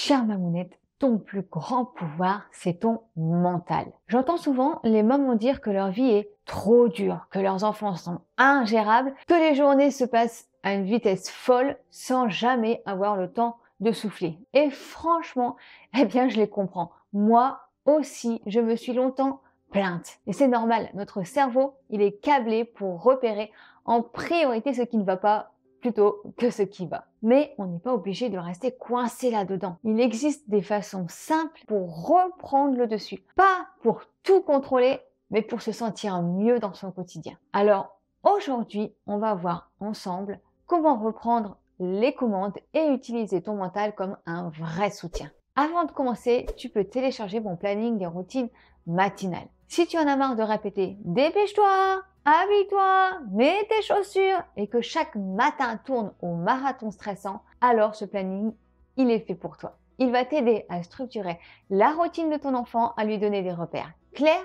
Chère mamounette, ton plus grand pouvoir, c'est ton mental. J'entends souvent les mamans dire que leur vie est trop dure, que leurs enfants sont ingérables, que les journées se passent à une vitesse folle sans jamais avoir le temps de souffler. Et franchement, eh bien, je les comprends. Moi aussi, je me suis longtemps plainte. Et c'est normal, notre cerveau, il est câblé pour repérer en priorité ce qui ne va pas plutôt que ce qui va. Mais on n'est pas obligé de rester coincé là-dedans. Il existe des façons simples pour reprendre le dessus. Pas pour tout contrôler, mais pour se sentir mieux dans son quotidien. Alors, aujourd'hui, on va voir ensemble comment reprendre les commandes et utiliser ton mental comme un vrai soutien. Avant de commencer, tu peux télécharger mon planning des routines matinales. Si tu en as marre de répéter « Dépêche-toi !» Habille-toi, mets tes chaussures et que chaque matin tourne au marathon stressant, alors ce planning, il est fait pour toi. Il va t'aider à structurer la routine de ton enfant, à lui donner des repères clairs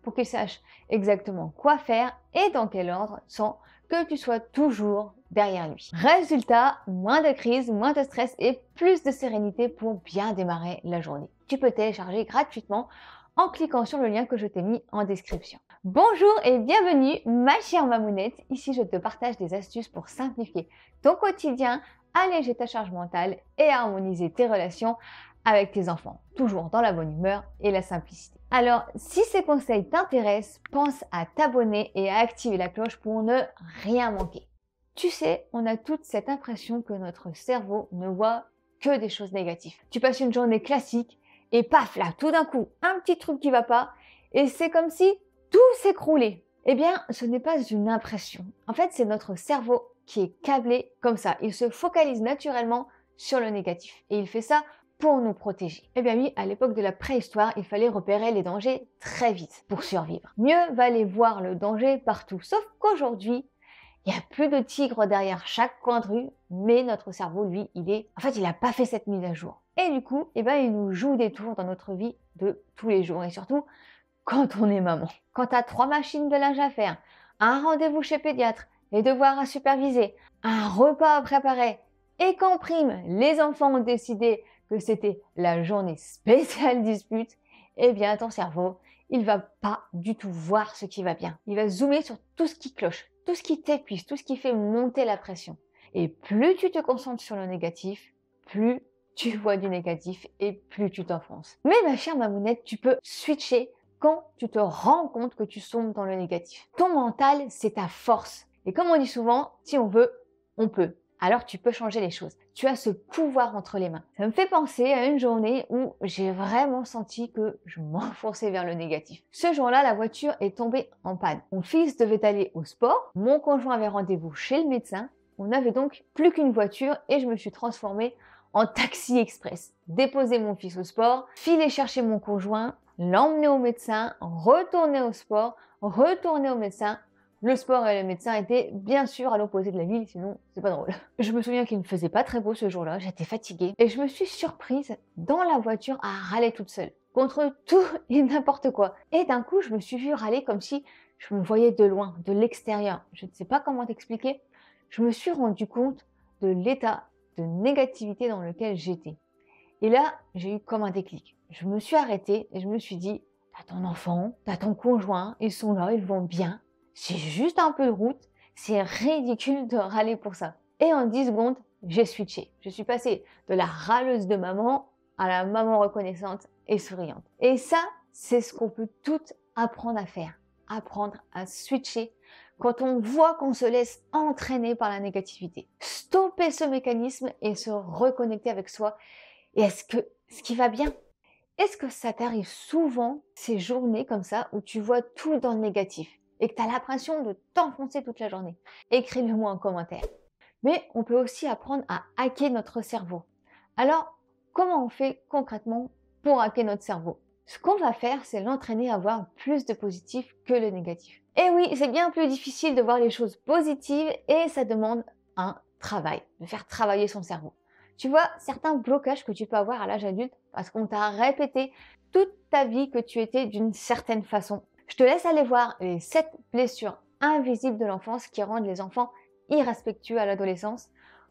pour qu'il sache exactement quoi faire et dans quel ordre sans que tu sois toujours derrière lui. Résultat, moins de crise, moins de stress et plus de sérénité pour bien démarrer la journée. Tu peux télécharger gratuitement en cliquant sur le lien que je t'ai mis en description. Bonjour et bienvenue ma chère mamounette, ici je te partage des astuces pour simplifier ton quotidien, alléger ta charge mentale et harmoniser tes relations avec tes enfants, toujours dans la bonne humeur et la simplicité. Alors si ces conseils t'intéressent, pense à t'abonner et à activer la cloche pour ne rien manquer. Tu sais, on a toute cette impression que notre cerveau ne voit que des choses négatives. Tu passes une journée classique et paf là, tout d'un coup, un petit truc qui va pas et c'est comme si tout s'écrouler. Eh bien, ce n'est pas une impression. En fait, c'est notre cerveau qui est câblé comme ça. Il se focalise naturellement sur le négatif. Et il fait ça pour nous protéger. Eh bien oui, à l'époque de la préhistoire, il fallait repérer les dangers très vite pour survivre. Mieux valait voir le danger partout. Sauf qu'aujourd'hui, il n'y a plus de tigres derrière chaque coin de rue, mais notre cerveau, lui, il n'a pas fait cette mise à jour. Et du coup, eh ben, il nous joue des tours dans notre vie de tous les jours. Et surtout, quand on est maman. Quand tu as 3 machines de linge à faire, un rendez-vous chez pédiatre, les devoirs à superviser, un repas à préparer, et qu'en prime, les enfants ont décidé que c'était la journée spéciale dispute, eh bien ton cerveau, il va pas du tout voir ce qui va bien. Il va zoomer sur tout ce qui cloche, tout ce qui t'épuise, tout ce qui fait monter la pression. Et plus tu te concentres sur le négatif, plus tu vois du négatif et plus tu t'enfonces. Mais ma chère mamounette, tu peux switcher quand tu te rends compte que tu sombres dans le négatif. Ton mental, c'est ta force. Et comme on dit souvent, si on veut, on peut. Alors tu peux changer les choses. Tu as ce pouvoir entre les mains. Ça me fait penser à une journée où j'ai vraiment senti que je m'enfonçais vers le négatif. Ce jour-là, la voiture est tombée en panne. Mon fils devait aller au sport. Mon conjoint avait rendez-vous chez le médecin. On n'avait donc plus qu'une voiture et je me suis transformée en taxi express. Déposer mon fils au sport, filer chercher mon conjoint, l'emmener au médecin, retourner au sport, retourner au médecin. Le sport et le médecin étaient bien sûr à l'opposé de la ville, sinon c'est pas drôle. Je me souviens qu'il ne faisait pas très beau ce jour-là, j'étais fatiguée et je me suis surprise dans la voiture à râler toute seule contre tout et n'importe quoi. Et d'un coup, je me suis vue râler comme si je me voyais de loin, de l'extérieur. Je ne sais pas comment t'expliquer. Je me suis rendu compte de l'état de négativité dans lequel j'étais. Et là, j'ai eu comme un déclic. Je me suis arrêtée et je me suis dit, t'as ton enfant, t'as ton conjoint, ils sont là, ils vont bien. C'est juste un peu de route, c'est ridicule de râler pour ça. Et en 10 secondes, j'ai switché. Je suis passée de la râleuse de maman à la maman reconnaissante et souriante. Et ça, c'est ce qu'on peut toutes apprendre à faire. Apprendre à switcher quand on voit qu'on se laisse entraîner par la négativité. Stopper ce mécanisme et se reconnecter avec soi. Et est-ce que ce qui va bien? Est-ce que ça t'arrive souvent ces journées comme ça où tu vois tout dans le négatif et que tu as l'impression de t'enfoncer toute la journée? Écris-le moi en commentaire. Mais on peut aussi apprendre à hacker notre cerveau. Alors, comment on fait concrètement pour hacker notre cerveau? Ce qu'on va faire, c'est l'entraîner à voir plus de positif que le négatif. Et oui, c'est bien plus difficile de voir les choses positives et ça demande un travail, de faire travailler son cerveau. Tu vois, certains blocages que tu peux avoir à l'âge adulte parce qu'on t'a répété toute ta vie que tu étais d'une certaine façon. Je te laisse aller voir les 7 blessures invisibles de l'enfance qui rendent les enfants irrespectueux à l'adolescence,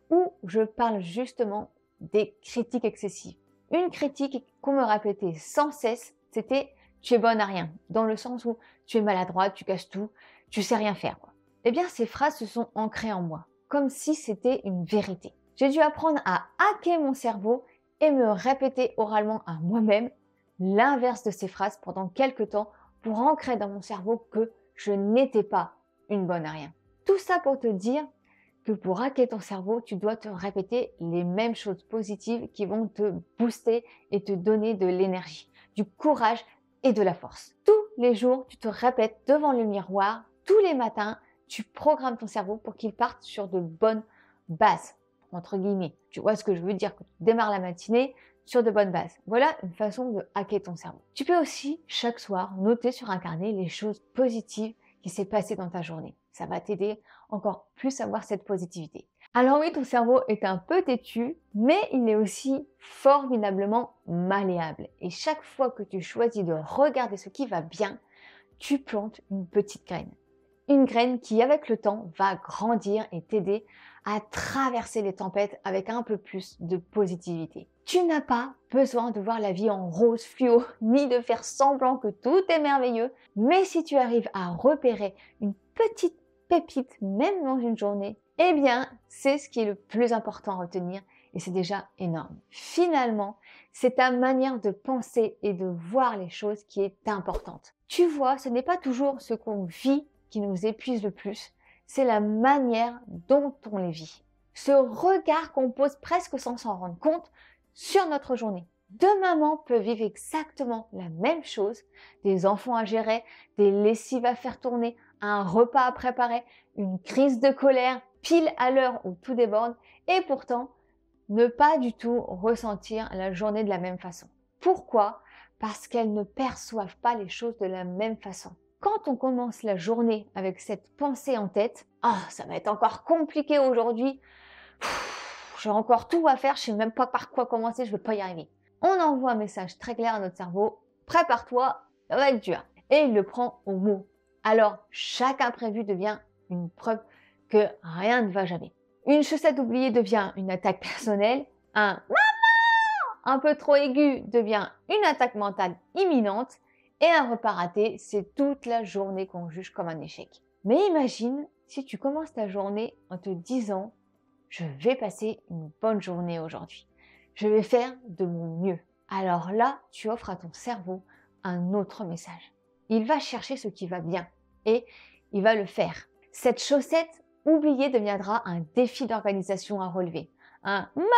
où je parle justement des critiques excessives. Une critique qu'on me répétait sans cesse, c'était « tu es bonne à rien », dans le sens où tu es maladroite, tu casses tout, tu sais rien faire, quoi. Eh bien, ces phrases se sont ancrées en moi, comme si c'était une vérité. J'ai dû apprendre à hacker mon cerveau et me répéter oralement à moi-même l'inverse de ces phrases pendant quelques temps pour ancrer dans mon cerveau que je n'étais pas une bonne à rien. Tout ça pour te dire que pour hacker ton cerveau, tu dois te répéter les mêmes choses positives qui vont te booster et te donner de l'énergie, du courage et de la force. Tous les jours, tu te répètes devant le miroir, tous les matins, tu programmes ton cerveau pour qu'il parte sur de bonnes bases, entre guillemets. Tu vois ce que je veux dire, que tu démarres la matinée sur de bonnes bases. Voilà une façon de hacker ton cerveau. Tu peux aussi, chaque soir, noter sur un carnet les choses positives qui s'est passé dans ta journée. Ça va t'aider encore plus à voir cette positivité. Alors oui, ton cerveau est un peu têtu, mais il est aussi formidablement malléable. Et chaque fois que tu choisis de regarder ce qui va bien, tu plantes une petite graine. Une graine qui, avec le temps, va grandir et t'aider à traverser les tempêtes avec un peu plus de positivité. Tu n'as pas besoin de voir la vie en rose fluo, ni de faire semblant que tout est merveilleux, mais si tu arrives à repérer une petite pépite, même dans une journée, eh bien, c'est ce qui est le plus important à retenir et c'est déjà énorme. Finalement, c'est ta manière de penser et de voir les choses qui est importante. Tu vois, ce n'est pas toujours ce qu'on vit qui nous épuise le plus, c'est la manière dont on les vit. Ce regard qu'on pose presque sans s'en rendre compte sur notre journée. Deux mamans peuvent vivre exactement la même chose, des enfants à gérer, des lessives à faire tourner, un repas à préparer, une crise de colère, pile à l'heure où tout déborde, et pourtant ne pas du tout ressentir la journée de la même façon. Pourquoi? Parce qu'elles ne perçoivent pas les choses de la même façon. Quand on commence la journée avec cette pensée en tête, « Ah, ça va être encore compliqué aujourd'hui, j'ai encore tout à faire, je sais même pas par quoi commencer, je vais pas y arriver. » On envoie un message très clair à notre cerveau, « Prépare-toi, ça va être dur. » Et il le prend au mot. Alors, chaque imprévu devient une preuve que rien ne va jamais. Une chaussette oubliée devient une attaque personnelle, un « maman » un peu trop aigu devient une attaque mentale imminente, et un repas raté, c'est toute la journée qu'on juge comme un échec. Mais imagine si tu commences ta journée en te disant « Je vais passer une bonne journée aujourd'hui. Je vais faire de mon mieux. » Alors là, tu offres à ton cerveau un autre message. Il va chercher ce qui va bien et il va le faire. Cette chaussette oubliée deviendra un défi d'organisation à relever. Un « maman »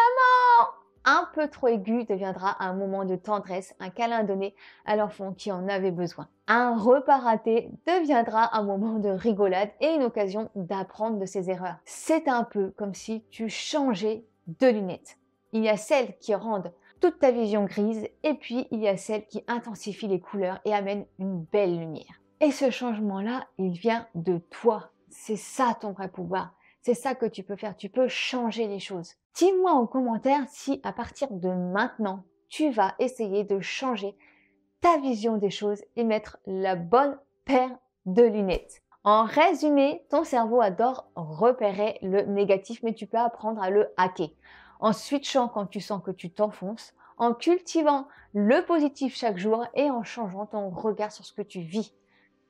un peu trop aigu deviendra un moment de tendresse, un câlin donné à l'enfant qui en avait besoin. Un repas raté deviendra un moment de rigolade et une occasion d'apprendre de ses erreurs. C'est un peu comme si tu changeais de lunettes. Il y a celles qui rendent toute ta vision grise et puis il y a celles qui intensifient les couleurs et amènent une belle lumière. Et ce changement-là, il vient de toi. C'est ça ton vrai pouvoir. C'est ça que tu peux faire. Tu peux changer les choses. Dis-moi en commentaire si à partir de maintenant, tu vas essayer de changer ta vision des choses et mettre la bonne paire de lunettes. En résumé, ton cerveau adore repérer le négatif, mais tu peux apprendre à le hacker. En switchant quand tu sens que tu t'enfonces, en cultivant le positif chaque jour et en changeant ton regard sur ce que tu vis.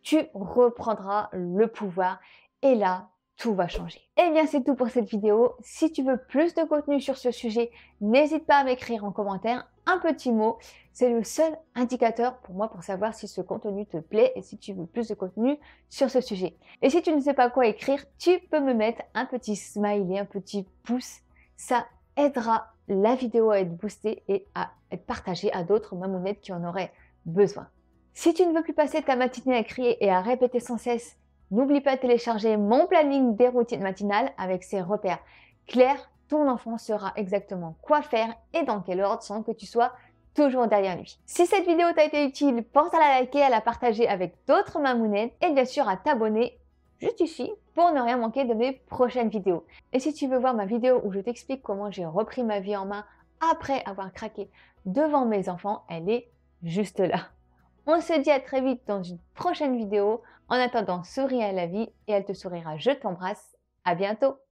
Tu reprendras le pouvoir et là, tout va changer. Et bien, c'est tout pour cette vidéo. Si tu veux plus de contenu sur ce sujet, n'hésite pas à m'écrire en commentaire un petit mot. C'est le seul indicateur pour moi pour savoir si ce contenu te plaît et si tu veux plus de contenu sur ce sujet. Et si tu ne sais pas quoi écrire, tu peux me mettre un petit smiley, un petit pouce. Ça aidera la vidéo à être boostée et à être partagée à d'autres mamounettes qui en auraient besoin. Si tu ne veux plus passer ta matinée à crier et à répéter sans cesse, n'oublie pas de télécharger mon planning des routines matinales avec ses repères clairs. Ton enfant saura exactement quoi faire et dans quel ordre sans que tu sois toujours derrière lui. Si cette vidéo t'a été utile, pense à la liker, à la partager avec d'autres mamounettes et bien sûr à t'abonner juste ici pour ne rien manquer de mes prochaines vidéos. Et si tu veux voir ma vidéo où je t'explique comment j'ai repris ma vie en main après avoir craqué devant mes enfants, elle est juste là. On se dit à très vite dans une prochaine vidéo. En attendant, souris à la vie et elle te sourira. Je t'embrasse. À bientôt.